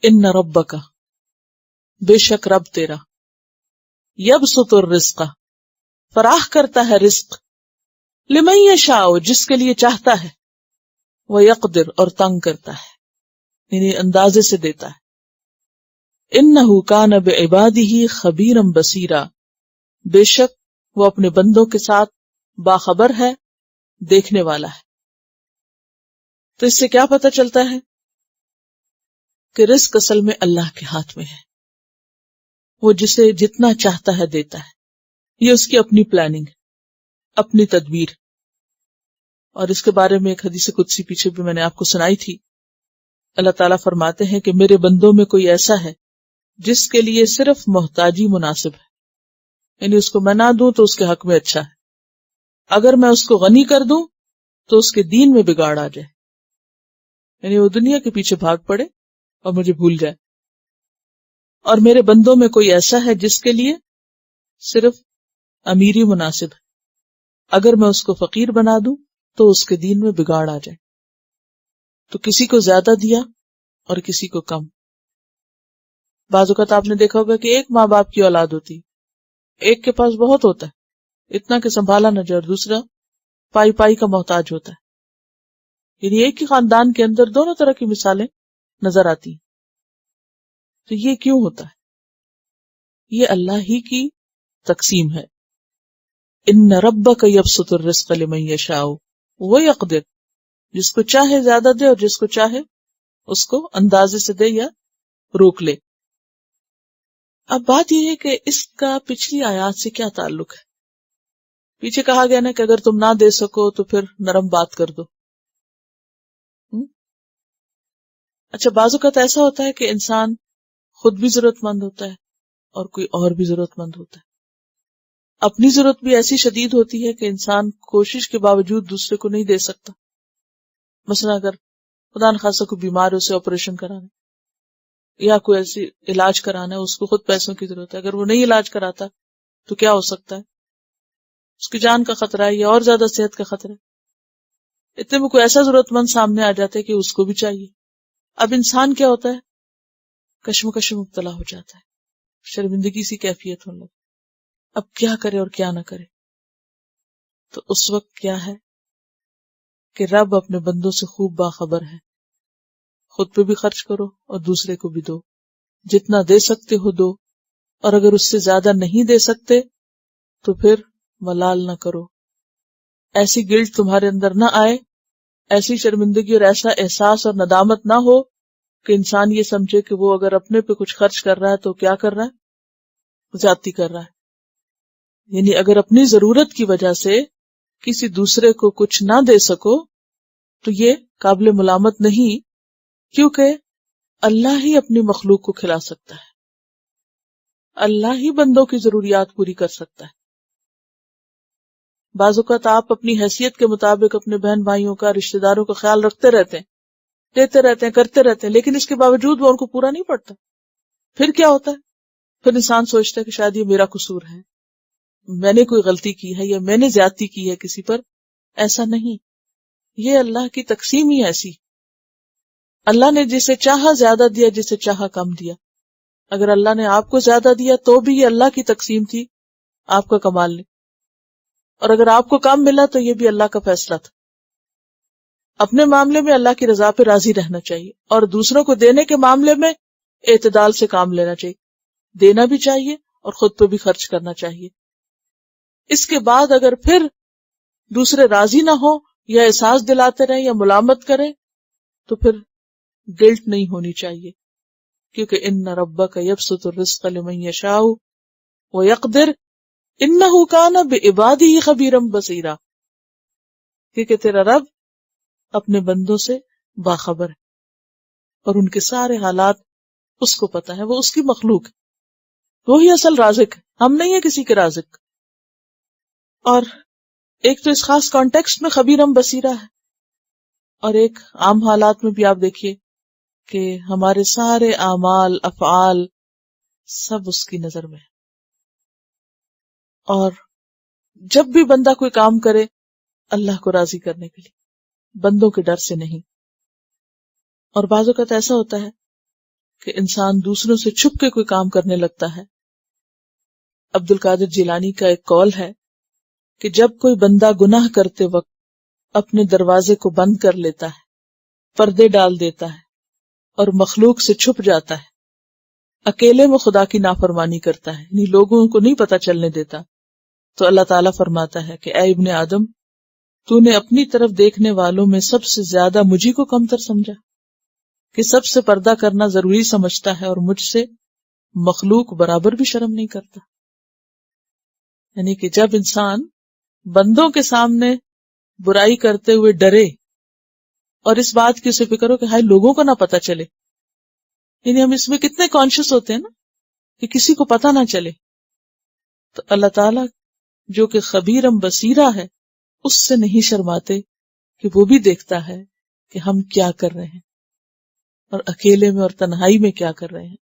ان ربک، بے شک رب تیرا، یبسط الرزق، فراخ کرتا ہے رزق، لمن یشاء، جس کے لیے چاہتا ہے، ویقدر، اور تنگ کرتا ہے، یعنی اندازے سے دیتا ہے، انہ کان بعبادہ خبیرا بصیرا، بے شک وہ اپنے بندوں کے ساتھ باخبر ہے، دیکھنے والا ہے۔ تو اس سے کیا پتہ چلتا ہے کہ رزق اصل میں اللہ کے ہاتھ میں ہے، وہ جسے جتنا چاہتا ہے دیتا ہے، یہ اس کی اپنی پلاننگ ہے، اپنی تدبیر۔ اور اس کے بارے میں ایک حدیث قدسی پیچھے بھی میں نے آپ کو سنائی تھی، اللہ تعالیٰ فرماتے ہیں کہ میرے بندوں میں کوئی ایسا ہے جس کے لیے صرف محتاجی مناسب ہے، یعنی اس کو میں نہ دوں تو اس کے حق میں اچھا ہے، اگر میں اس کو غنی کر دوں تو اس کے دین میں بگاڑ آ جائے، یعنی وہ دنیا کے پیچھے بھاگ پڑے اور مجھے بھول جائے۔ اور میرے بندوں میں کوئی ایسا ہے جس کے لیے صرف امیری مناسب ہے، اگر میں اس کو فقیر بنا دوں تو اس کے دین میں بگاڑ آ جائے۔ تو کسی کو زیادہ دیا اور کسی کو کم۔ بعض اوقات آپ نے دیکھا ہوگا کہ ایک ماں باپ کی اولاد ہوتی، ایک کے پاس بہت ہوتا ہے، اتنا کہ سنبھالا نہ جائے، اور دوسرا پائی پائی کا محتاج ہوتا ہے، یعنی ایک ہی خاندان کے اندر دونوں طرح کی مثالیں نظر آتی ہیں۔ تو یہ کیوں ہوتا ہے؟ یہ اللہ ہی کی تقسیم ہے۔ ان ربک یبسط الرزق لمن یشاء ویقدر، جس کو چاہے زیادہ دے اور جس کو چاہے اس کو اندازے سے دے یا روک لے۔ اب بات یہ ہے کہ اس کا پچھلی آیات سے کیا تعلق ہے؟ پیچھے کہا گیا نا کہ اگر تم نہ دے سکو تو پھر نرم بات کر دو۔ اچھا، بعض اوقات ایسا ہوتا ہے کہ انسان خود بھی ضرورت مند ہوتا ہے اور کوئی اور بھی ضرورت مند ہوتا ہے، اپنی ضرورت بھی ایسی شدید ہوتی ہے کہ انسان کوشش کے باوجود دوسرے کو نہیں دے سکتا۔ مثلا اگر خدا نخواستہ کوئی بیمار ہے، اسے آپریشن کرانا یا کوئی ایسی علاج کرانا ہے، اس کو خود پیسوں کی ضرورت ہے، اگر وہ نہیں علاج کراتا تو کیا ہو سکتا ہے؟ اس کی جان کا خطرہ ہے یا اور زیادہ صحت کا خطرہ ہے۔ اتنے میں کوئی ایسا ضرورت مند سامنے آ جاتا ہے کہ اس کو بھی چاہیے۔ اب انسان کیا ہوتا ہے؟ کشمکش میں مبتلا ہو جاتا ہے، شرمندگی سی کیفیت ہونے لگتی، اب کیا کرے اور کیا نہ کرے۔ تو اس وقت کیا ہے کہ رب اپنے بندوں سے خوب باخبر ہے، خود پہ بھی خرچ کرو اور دوسرے کو بھی دو، جتنا دے سکتے ہو دو، اور اگر اس سے زیادہ نہیں دے سکتے تو پھر ملال نہ کرو، ایسی گلٹ تمہارے اندر نہ آئے، ایسی شرمندگی اور ایسا احساس اور ندامت نہ ہو کہ انسان یہ سمجھے کہ وہ اگر اپنے پہ کچھ خرچ کر رہا ہے تو کیا کر رہا ہے؟ زیادتی کر رہا ہے۔ یعنی اگر اپنی ضرورت کی وجہ سے کسی دوسرے کو کچھ نہ دے سکو تو یہ قابل ملامت نہیں، کیونکہ اللہ ہی اپنی مخلوق کو کھلا سکتا ہے، اللہ ہی بندوں کی ضروریات پوری کر سکتا ہے۔ بعض اوقات آپ اپنی حیثیت کے مطابق اپنے بہن بھائیوں کا، رشتہ داروں کا خیال رکھتے رہتے ہیں، دیتے رہتے ہیں، کرتے رہتے ہیں، لیکن اس کے باوجود وہ ان کو پورا نہیں پڑتا۔ پھر کیا ہوتا ہے؟ پھر انسان سوچتا ہے کہ شاید یہ میرا قصور ہے، میں نے کوئی غلطی کی ہے یا میں نے زیادتی کی ہے کسی پر۔ ایسا نہیں، یہ اللہ کی تقسیم ہی ایسی۔ اللہ نے جسے چاہا زیادہ دیا، جسے چاہا کم دیا۔ اگر اللہ نے آپ کو زیادہ دیا تو بھی یہ اللہ کی تقسیم تھی، آپ کا کمال نہیں، اور اگر آپ کو کم ملا تو یہ بھی اللہ کا فیصلہ تھا۔ اپنے معاملے میں اللہ کی رضا پہ راضی رہنا چاہیے، اور دوسروں کو دینے کے معاملے میں اعتدال سے کام لینا چاہیے، دینا بھی چاہیے اور خود پہ بھی خرچ کرنا چاہیے۔ اس کے بعد اگر پھر دوسرے راضی نہ ہو یا احساس دلاتے رہیں یا ملامت کریں تو پھر گلٹ نہیں ہونی چاہیے، کیونکہ ان ربک یبسط الرزق لمن یشاء ویقدر انہ کان بعبادہ خبیرا بصیرا، کیونکہ تیرا رب اپنے بندوں سے باخبر ہے اور ان کے سارے حالات اس کو پتہ ہے، وہ اس کی مخلوق ہے، وہی اصل رازق ہے، ہم نہیں ہیں کسی کے رازق۔ اور ایک تو اس خاص کانٹیکسٹ میں خبیرم بصیرہ ہے، اور ایک عام حالات میں بھی آپ دیکھیے کہ ہمارے سارے اعمال افعال سب اس کی نظر میں ہے، اور جب بھی بندہ کوئی کام کرے اللہ کو راضی کرنے کے لیے، بندوں کے ڈر سے نہیں۔ اور بعض اوقات ایسا ہوتا ہے کہ انسان دوسروں سے چھپ کے کوئی کام کرنے لگتا ہے. عبد القادر جیلانی کا ایک قول ہے کہ جب کوئی بندہ گناہ کرتے وقت اپنے دروازے کو بند کر لیتا ہے، پردے ڈال دیتا ہے اور مخلوق سے چھپ جاتا ہے، اکیلے میں خدا کی نافرمانی کرتا ہے، یعنی لوگوں کو نہیں پتہ چلنے دیتا، تو اللہ تعالیٰ فرماتا ہے کہ اے ابن آدم، تو نے اپنی طرف دیکھنے والوں میں سب سے زیادہ مجھی کو کمتر سمجھا، کہ سب سے پردہ کرنا ضروری سمجھتا ہے اور مجھ سے مخلوق برابر بھی شرم نہیں کرتا. یعنی کہ جب انسان بندوں کے سامنے برائی کرتے ہوئے ڈرے اور اس بات کی اسے فکر ہو کہ ہائے لوگوں کو نہ پتہ چلے، یعنی ہم اس میں کتنے کانشیس ہوتے ہیں نا کہ کسی کو پتہ نہ چلے، تو اللہ تعالیٰ جو کہ خبیرم بصیرہ ہے اس سے نہیں شرماتے کہ وہ بھی دیکھتا ہے کہ ہم کیا کر رہے ہیں اور اکیلے میں اور تنہائی میں کیا کر رہے ہیں.